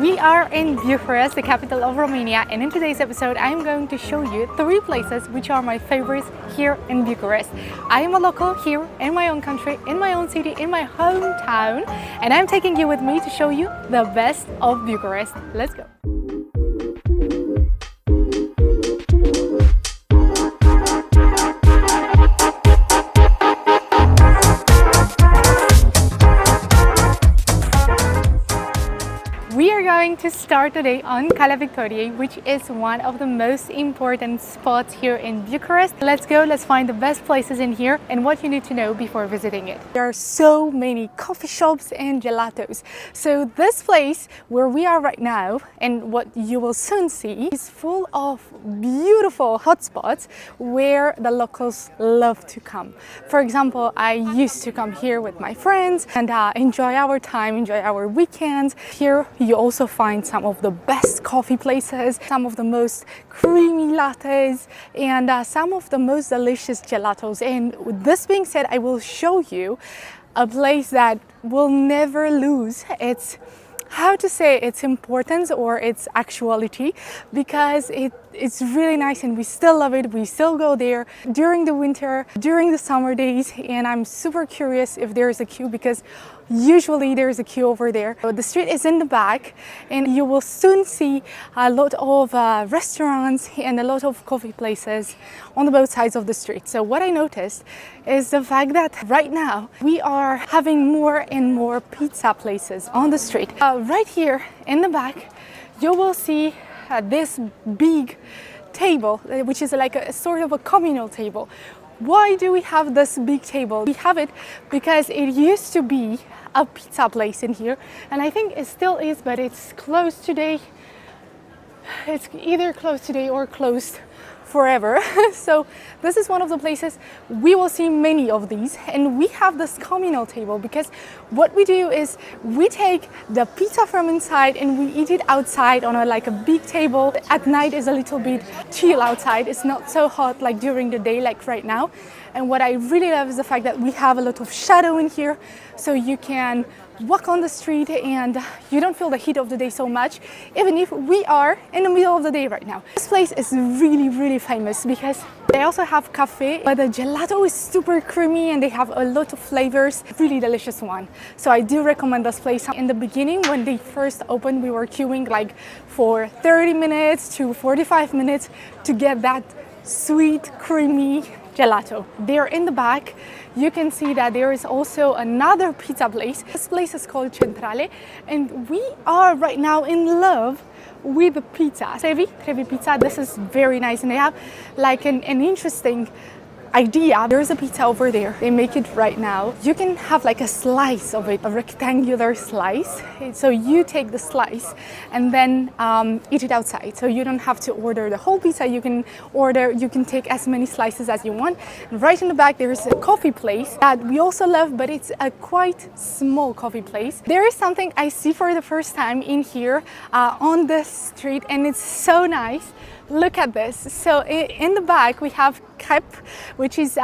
We are in Bucharest, the capital of Romania, and in today's episode I am going to show you 3 places which are my favorites here in Bucharest. I am a local here in my own country, in my own city, in my hometown, and I'm taking you with me to show you the best of Bucharest. Let's go! We are going to start today on Calea Victoriei, which is one of the most important spots here in Bucharest. Let's go, let's find the best places in here and what you need to know before visiting it. There are so many coffee shops and gelatos. So this place where we are right now and what you will soon see is full of beautiful hotspots where the locals love to come. For example, I used to come here with my friends and enjoy our time, enjoy our weekends. Here you also find some of the best coffee places, some of the most creamy lattes, and some of the most delicious gelatos. And with this being said, I will show you a place that will never lose its, how to say, its importance or its actuality, because it's really nice and we still love it. We still go there during the winter, during the summer days, and I'm super curious if there's a queue, because usually there's a queue over there. The street is in the back and you will soon see a lot of restaurants and a lot of coffee places on the both sides of the street. So what I noticed is the fact that right now we are having more and more pizza places on the street. Right here in the back you will see this big table, which is like a sort of a communal table. Why do we have this big table? We have it because it used to be a pizza place in here, and I think it still is, but it's closed today. It's either closed today or closed forever. So this is one of the places we will see many of these, and we have this communal table because what we do is we take the pizza from inside and we eat it outside on a big table. At night is a little bit chill outside. It's not so hot like during the day like right now. And what I really love is the fact that we have a lot of shadow in here, so you can walk on the street and you don't feel the heat of the day so much, even if we are in the middle of the day right now. This place is really famous because they also have cafe, but the gelato is super creamy and they have a lot of flavors, really delicious one. So I do recommend this place. In the beginning, when they first opened, we were queuing like for 30 minutes to 45 minutes to get that sweet, creamy gelato. There in the back you can see that there is also another pizza place. This place is called Centrale, and we are right now in love with the pizza. Trevi pizza. This is very nice, and they have like an interesting idea. There's a pizza over there. They make it right now. You can have like a slice of it, a rectangular slice. So you take the slice and then eat it outside. So you don't have to order the whole pizza. You can take as many slices as you want. And right in the back there is a coffee place that we also love, but it's a quite small coffee place. There is something I see for the first time in here on the street, and it's so nice. Look at this. So in the back we have crepe, which is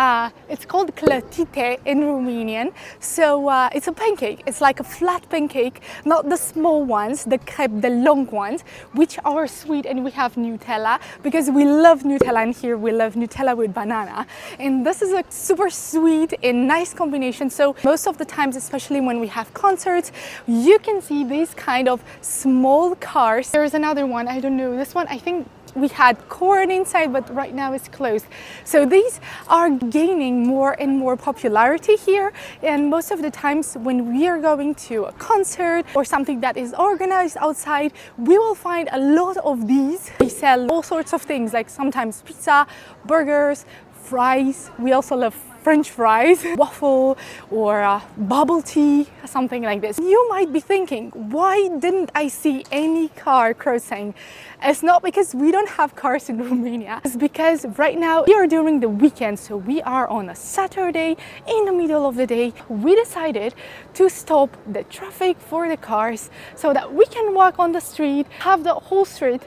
it's called clătite in Romanian. So it's a pancake. It's like a flat pancake, not the small ones, the crepe, the long ones, which are sweet, and we have Nutella because we love Nutella, and here we love Nutella with banana. And this is a super sweet and nice combination. So most of the times, especially when we have concerts, you can see these kind of small cars. There's another one, I don't know, this one I think we had corn inside, but right now it's closed. So these are gaining more and more popularity here, and most of the times when we are going to a concert or something that is organized outside, we will find a lot of these. They sell all sorts of things, like sometimes pizza, burgers, fries. We also love French fries, waffle, or bubble tea, something like this. You might be thinking, why didn't I see any car crossing? It's not because we don't have cars in Romania. It's because right now we are during the weekend, so we are on a Saturday in the middle of the day. We decided to stop the traffic for the cars so that we can walk on the street, have the whole street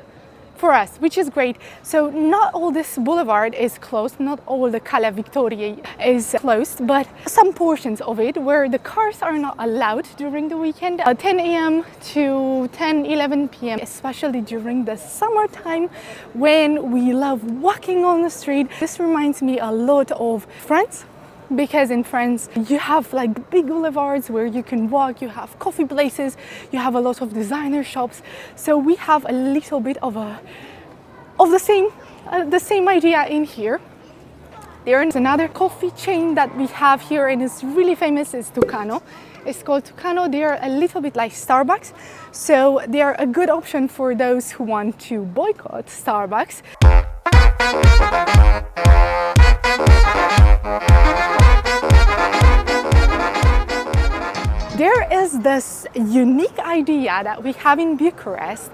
for us, which is great. So not all this boulevard is closed, not all the Calea Victoriei is closed, but some portions of it where the cars are not allowed during the weekend, 10 a.m. to 11 p.m., especially during the summertime when we love walking on the street. This reminds me a lot of France, because in France you have like big boulevards where you can walk, you have coffee places, you have a lot of designer shops. So we have a little bit of the same idea in here. There is another coffee chain that we have here and it's really famous, is Tucano. It's called Tucano. They are a little bit like Starbucks, so they are a good option for those who want to boycott Starbucks. There is this unique idea that we have in Bucharest,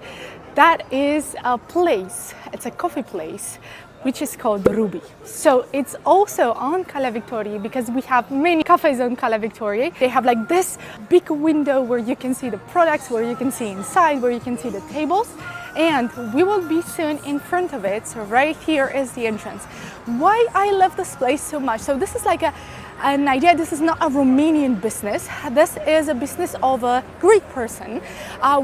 that is a place, it's a coffee place, which is called Ruby. So it's also on Calea Victoriei, because we have many cafes on Calea Victoriei. They have like this big window where you can see the products, where you can see inside, where you can see the tables. And we will be soon in front of it. So right here is the entrance. Why I love this place so much? So this is like an idea. This is not a Romanian business. This is a business of a Greek person,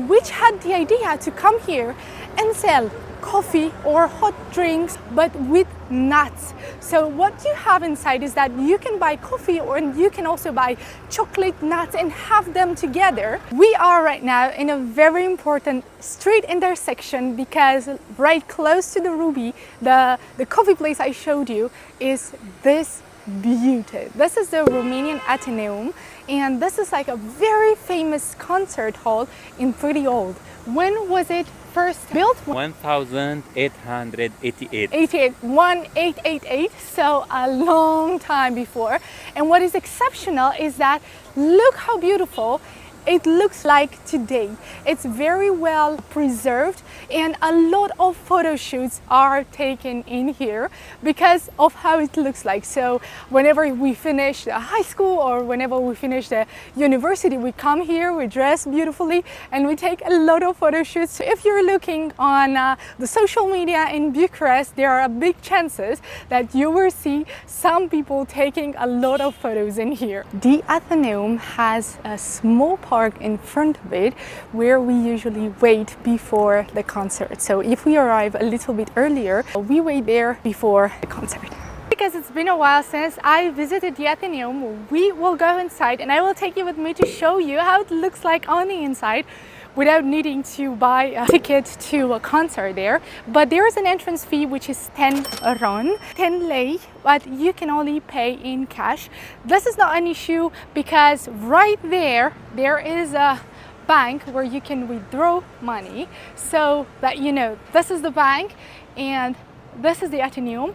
which had the idea to come here and sell coffee or hot drinks, but with nuts. So what you have inside is that you can buy coffee, or you can also buy chocolate, nuts, and have them together. We are right now in a very important street intersection, because right close to the Ruby, the coffee place I showed you, is this beauty. This is the Romanian Theum, and this is like a very famous concert hall and pretty old. When was it first built? 1888. 1888, so a long time before. And what is exceptional is that look how beautiful it looks like today. It's very well preserved, and a lot of photo shoots are taken in here because of how it looks like. So whenever we finish the high school or whenever we finish the university, we come here, we dress beautifully, and we take a lot of photo shoots. So if you're looking on the social media in Bucharest, there are big chances that you will see some people taking a lot of photos in here. The Theum has a small park in front of it where we usually wait before the concert. So if we arrive a little bit earlier, we wait there before the concert. Because it's been a while since I visited the Theum, we will go inside and I will take you with me to show you how it looks like on the inside without needing to buy a ticket to a concert there. But there is an entrance fee which is 10 RON, 10 lei, but you can only pay in cash. This is not an issue because right there is a bank where you can withdraw money, so that you know this is the bank and this is the Theum.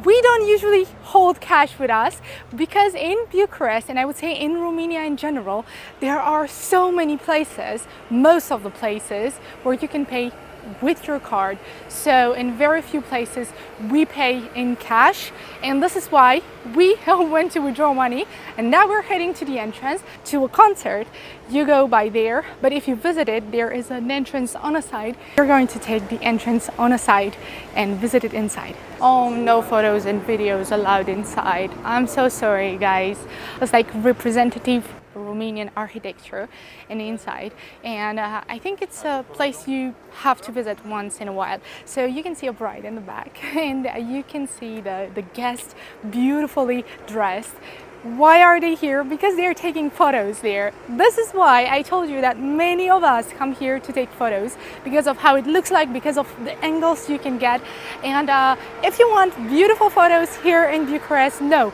We don't usually hold cash with us because in Bucharest, and I would say in Romania in general, there are so many places, most of the places, where you can pay with your card. So in very few places we pay in cash, and this is why we went to withdraw money, and now we're heading to the entrance to a concert. You go by there, but if you visit it, there is an entrance on a side. You're going to take the entrance on a side and visit it inside. Oh, no photos and videos allowed inside. I'm so sorry, guys. It's like representative Romanian architecture and inside, and I think it's a place you have to visit once in a while. So you can see a bride in the back and you can see the guests beautifully dressed. Why are they here? Because they're taking photos there. This is why I told you that many of us come here to take photos, because of how it looks like, because of the angles you can get. And if you want beautiful photos here in Bucharest, no,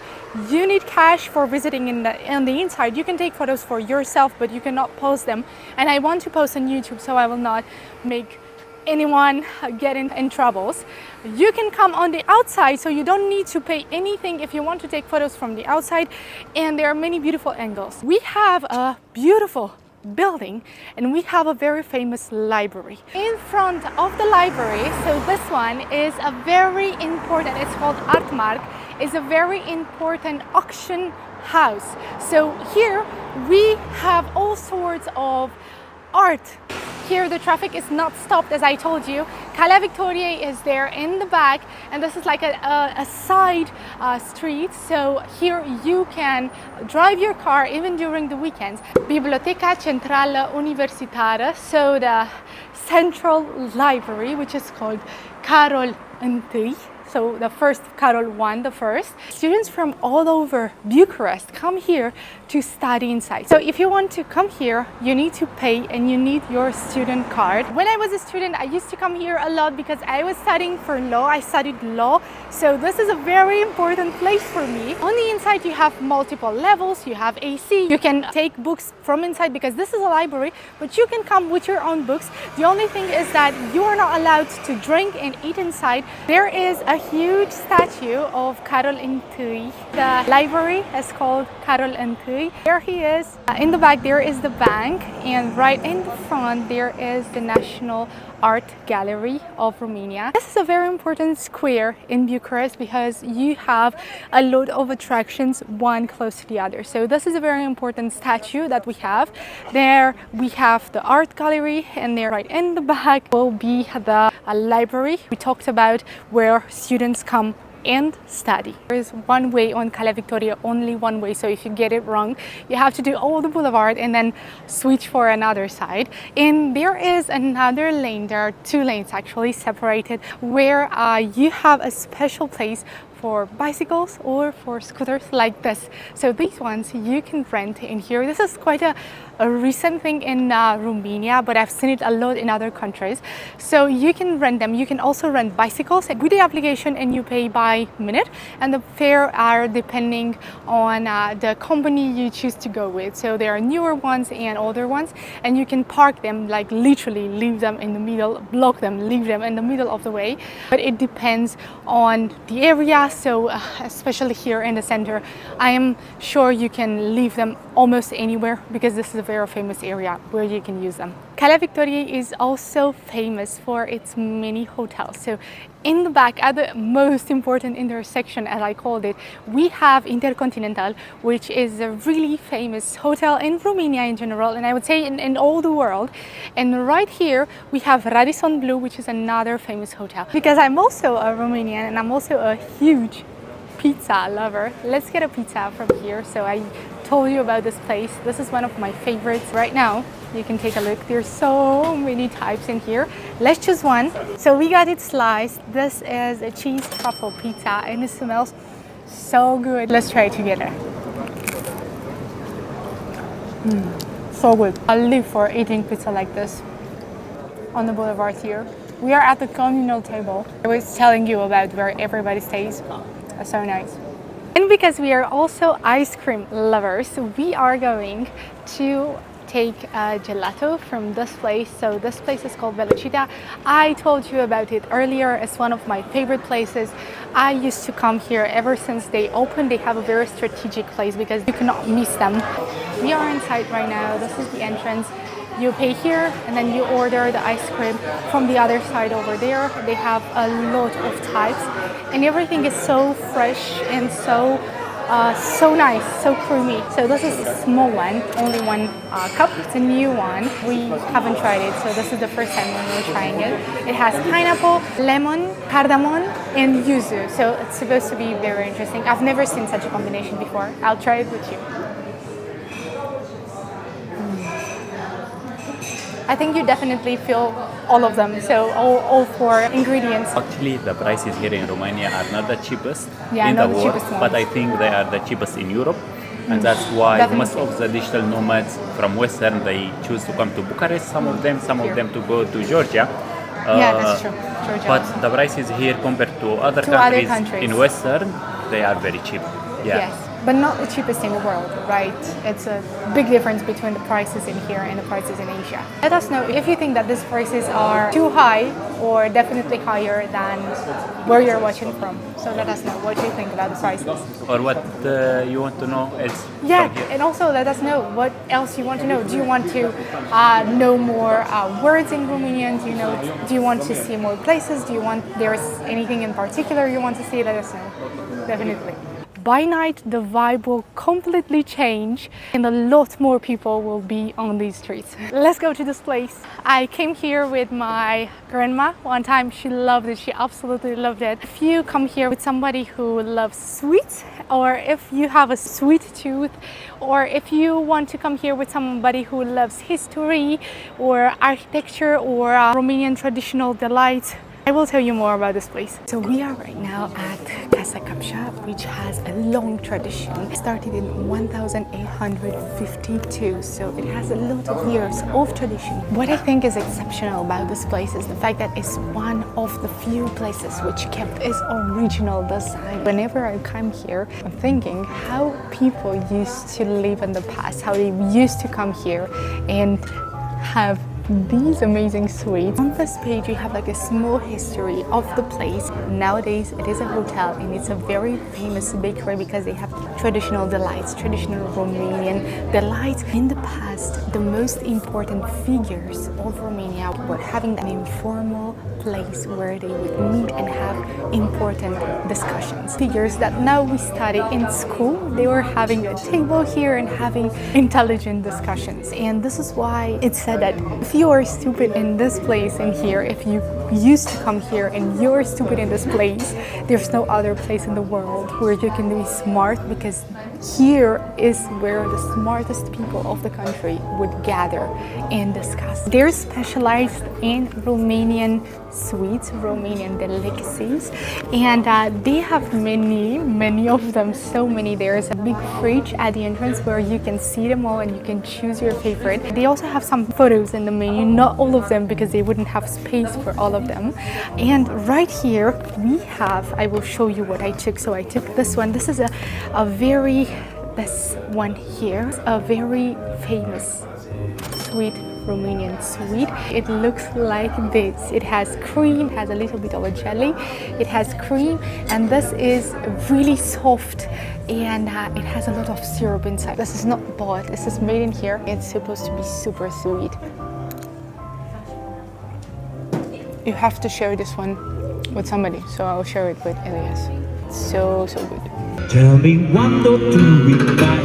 you need cash for visiting on the inside. You can take photos for yourself, but you cannot post them. And I want to post on YouTube, so I will not make anyone get in troubles. You can come on the outside, so you don't need to pay anything if you want to take photos from the outside, and there are many beautiful angles. We have a beautiful building and we have a very famous library. In front of the library, so this one is a very important, it's called Artmark, is a very important auction house. So here we have all sorts of art Here the traffic is not stopped, as I told you. Calea Victoriei is there in the back, and this is like a side street, so here you can drive your car even during the weekends. Biblioteca Centrală Universitară, so the central library, which is called Carol I. So the first, Carol I, the first. Students from all over Bucharest come here to study inside. So if you want to come here, you need to pay and you need your student card. When I was a student, I used to come here a lot because I was studying for law. I studied law. So this is a very important place for me. On the inside, you have multiple levels. You have AC. You can take books from inside because this is a library, but you can come with your own books. The only thing is that you are not allowed to drink and eat inside. There is a huge statue of Carol I. The library is called Carol I. There he is. In the back there is the bank, and right in the front there is the National Art Gallery of Romania. This is a very important square in Bucharest because you have a lot of attractions, one close to the other. So this is a very important statue that we have. There we have the art gallery, and there right in the back will be the library we talked about, where students come and study. There is one way on Calea Victoriei, only one way, so if you get it wrong, you have to do all the boulevard and then switch for another side. And there is another lane, there are two lanes actually separated, where you have a special place for bicycles or for scooters like this. So these ones you can rent in here. This is quite a recent thing in Romania, but I've seen it a lot in other countries. So you can rent them. You can also rent bicycles with the application, and you pay by minute, and the fare are depending on the company you choose to go with. So there are newer ones and older ones, and you can park them, like literally leave them in the middle, block them, leave them in the middle of the way. But it depends on the area. So especially here in the center, I am sure you can leave them almost anywhere because this is a very famous area where you can use them. Calea Victoriei is also famous for its many hotels. So in the back, at the most important intersection, as I called it, we have InterContinental, which is a really famous hotel in Romania in general, and I would say in all the world. And right here, we have Radisson Blu, which is another famous hotel. Because I'm also a Romanian and I'm also a huge pizza lover. Let's get a pizza from here. So I told you about this place. This is one of my favorites right now. You can take a look. There's so many types in here. Let's choose one. So we got it sliced. This is a cheese truffle pizza and it smells so good. Let's try it together. So good. I live for eating pizza like this on the boulevard here. We are at the communal table. I was telling you about where everybody stays. So nice. And because we are also ice cream lovers, we are going to take a gelato from this place. So this place is called Velocita. I told you about it earlier. It's one of my favorite places. I used to come here ever since they opened. They have a very strategic place because you cannot miss them. We are inside right now. This is the entrance. You pay here and then you order the ice cream from the other side over there. They have a lot of types and everything is so fresh and so nice, so creamy. So this is a small one, only one cup. It's a new one. We haven't tried it, so this is the first time when we're trying it. It has pineapple, lemon, cardamom, and yuzu. So it's supposed to be very interesting. I've never seen such a combination before. I'll try it with you. I think you definitely feel all of them, so all four ingredients. Actually, the prices here in Romania are not the cheapest in the the world, cheapest ones. but I think they are the cheapest in Europe. And that's why Definitely. most of the digital nomads from Western, they choose to come to Bucharest, some of them to go to Georgia. Yeah, that's true. Georgia. But the prices here compared to other countries in Western, they are very cheap. Yeah. Yes, but not the cheapest in the world, right? It's a big difference between the prices in here and the prices in Asia. Let us know if you think that these prices are too high or definitely higher than where you're watching from. So let us know what you think about the prices. Or what you want to know else. Yeah, and also let us know what else you want to know. Do you want to know more words in Romanian? Do you want to see more places? There's anything in particular you want to see? Let us know. Definitely. by night the vibe will completely change and a lot more people will be on these streets. Let's go to this place. I came here with my grandma one time. She loved it. She absolutely loved it. If you come here with somebody who loves sweets, or if you have a sweet tooth, or if you want to come here with somebody who loves history or architecture or Romanian traditional delights, I will tell you more about this place. So we are right now at Casa Capșa, which has a long tradition. It started in 1852, so it has a lot of years of tradition. What I think is exceptional about this place is the fact that it's one of the few places which kept its original design. Whenever I come here, I'm thinking how people used to live in the past, how they used to come here and have these amazing sweets. On this page you have like a small history of the place. Nowadays it is a hotel and it's a very famous bakery because they have traditional delights, traditional Romanian delights. In the past, the most important figures of Romania were having an informal place where they would meet and have important discussions. Figures that now we study in school, they were having a table here and having intelligent discussions. And this is why it's said that if you are stupid in this place and here, if you used to come here and you're stupid in this place, there's no other place in the world where you can be smart, because here is where the smartest people of the country would gather and discuss. They're specialized in Romanian sweets, Romanian delicacies, and they have many of them, so many. There's a big fridge at the entrance where you can see them all and you can choose your favorite. They also have some photos in the menu, not all of them because they wouldn't have space for all of them. And right here we have, I will show you what I took. So I took this one. This is this one here, a very famous sweet Romanian sweet. It looks like this. It has cream, has a little bit of a jelly, it has cream, and this is really soft, and it has a lot of syrup inside. This is not bought, this is made in here. It's supposed to be super sweet. You have to share this one with somebody, so I'll share it with Elias. So good. Tell me one or two weeks back.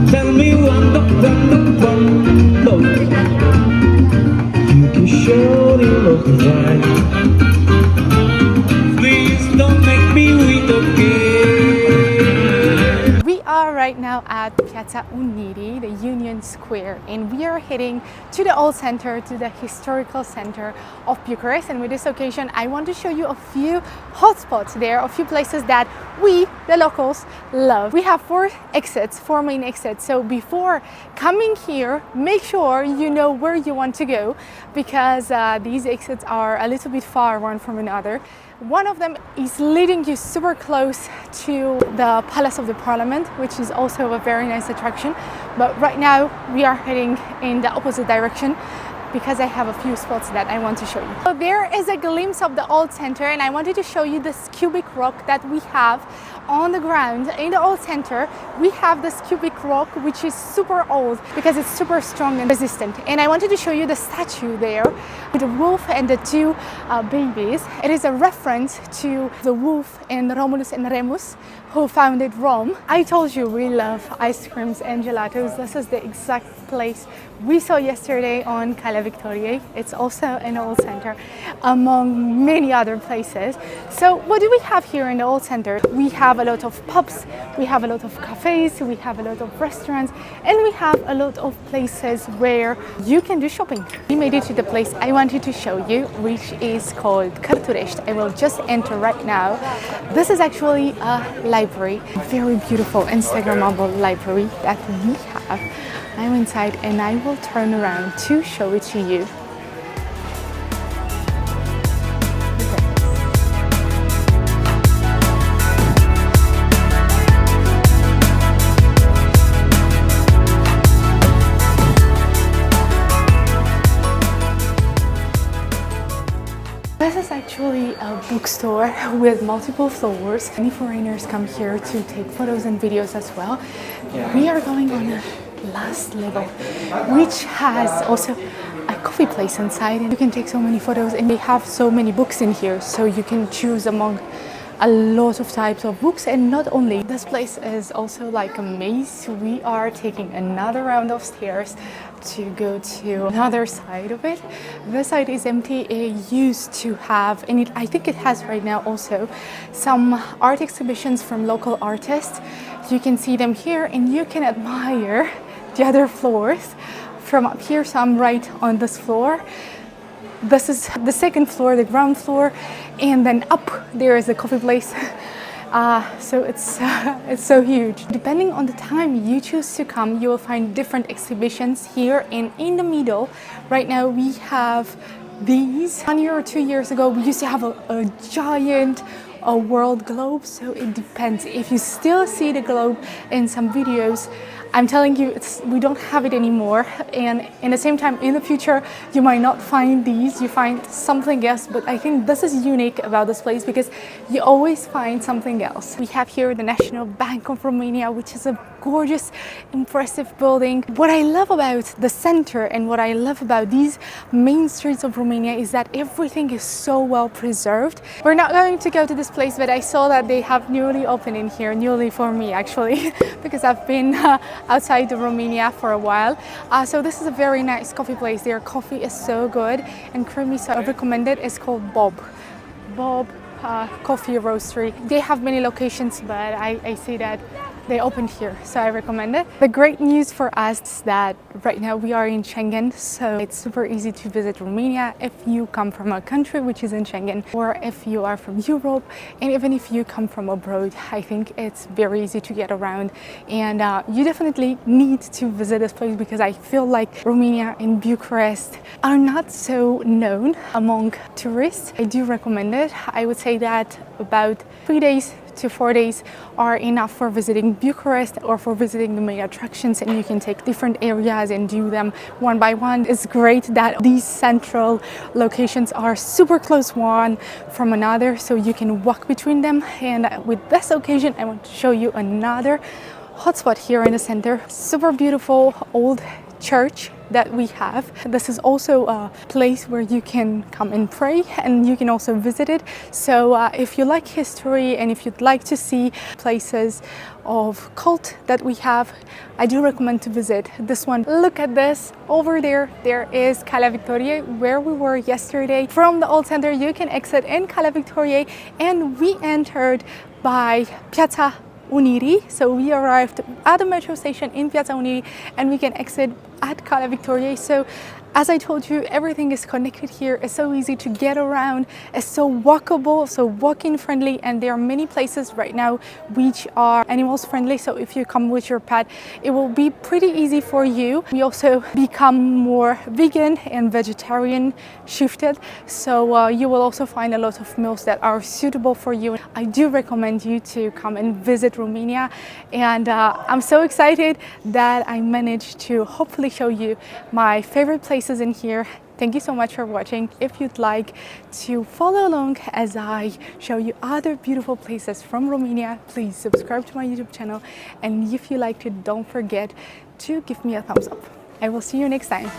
Tell me one or no. You can surely look right. Please don't make me weep again. We are right now at Piața Unirii, the Union Square, and we are heading to the old center, to the historical center of Bucharest. And with this occasion, I want to show you a few hotspots there, a few places that we, the locals, love. We have four main exits. So before coming here, make sure you know where you want to go, because these exits are a little bit far one from another. One of them is leading you super close to the Palace of the Parliament, which is also a very nice attraction. But right now we are heading in the opposite direction because I have a few spots that I want to show you. So there is a glimpse of the old center, and I wanted to show you this cubic rock that we have on the ground in the old center. We have this cubic rock which is super old because it's super strong and resistant, and I wanted to show you the statue there with the wolf and the two babies. It is a reference to the wolf and Romulus and Remus who founded Rome. I told you we love ice creams and gelatos. This is the exact place we saw yesterday on Calea Victoriei. It's also an old center among many other places. So what do we have here in the old center? We have a lot of pubs, we have a lot of cafes, we have a lot of restaurants, and we have a lot of places where you can do shopping. We made it to the place I wanted to show you, which is called Cărturești. I will just enter right now. This is actually a library, a very beautiful Instagrammable library that we have. I'm inside and I will turn around to show it to you. This is actually a bookstore with multiple floors. Many foreigners come here to take photos and videos as well. We are going on a last level, which has also a coffee place inside, and you can take so many photos, and they have so many books in here, so you can choose among a lot of types of books. And not only, this place is also like a maze. We are taking another round of stairs to go to another side of it. This side is empty. It used to have, and I think it has right now also, some art exhibitions from local artists. You can see them here and you can admire the other floors from up here. So I'm right on this floor. This is the second floor, the ground floor, and then up there is a coffee place. So it's so huge. Depending on the time you choose to come, you will find different exhibitions here. And in the middle, right now we have these. 1 year or 2 years ago, we used to have a giant world globe. So it depends. If you still see the globe in some videos, I'm telling you, we don't have it anymore. And in the same time, in the future, you might not find these, you find something else. But I think this is unique about this place because you always find something else. We have here the National Bank of Romania, which is a gorgeous, impressive building. What I love about the center and what I love about these main streets of Romania is that everything is so well preserved. We're not going to go to this place, but I saw that they have newly opened in here, newly for me actually, because I've been outside of Romania for a while. So this is a very nice coffee place. Their coffee is so good and creamy, so I recommend it. It's called Bob Coffee Roastery. They have many locations, but I see that they opened here, so I recommend it. The great news for us is that right now we are in Schengen, so it's super easy to visit Romania if you come from a country which is in Schengen, or if you are from Europe, and even if you come from abroad. I think it's very easy to get around, and you definitely need to visit this place because I feel like Romania and Bucharest are not so known among tourists. I do recommend it. I would say that about 3 days to 4 days are enough for visiting Bucharest or for visiting the main attractions, and you can take different areas and do them one by one. It's great that these central locations are super close one from another, so you can walk between them. And with this occasion, I want to show you another hotspot here in the center. Super beautiful old church that we have. This is also a place where you can come and pray, and you can also visit it. So if you like history and if you'd like to see places of cult that we have, I do recommend to visit this one. Look at this. Over there, there is Calea Victoriei, where we were yesterday. From the old center, you can exit in Calea Victoriei, and we entered by Piața Unirii. So we arrived at the metro station in Piața Unirii, and we can exit at Calea Victoriei. So as I told you, everything is connected here. It's so easy to get around. It's so walkable, so walking friendly, and there are many places right now which are animals friendly. So if you come with your pet, it will be pretty easy for you. We also become more vegan and vegetarian shifted, so you will also find a lot of meals that are suitable for you. I do recommend you to come and visit Romania, and I'm so excited that I managed to hopefully show you my favorite places in here. Thank you so much for watching. If you'd like to follow along as I show you other beautiful places from Romania, please subscribe to my YouTube channel, and if you liked it, don't forget to give me a thumbs up. I will see you next time.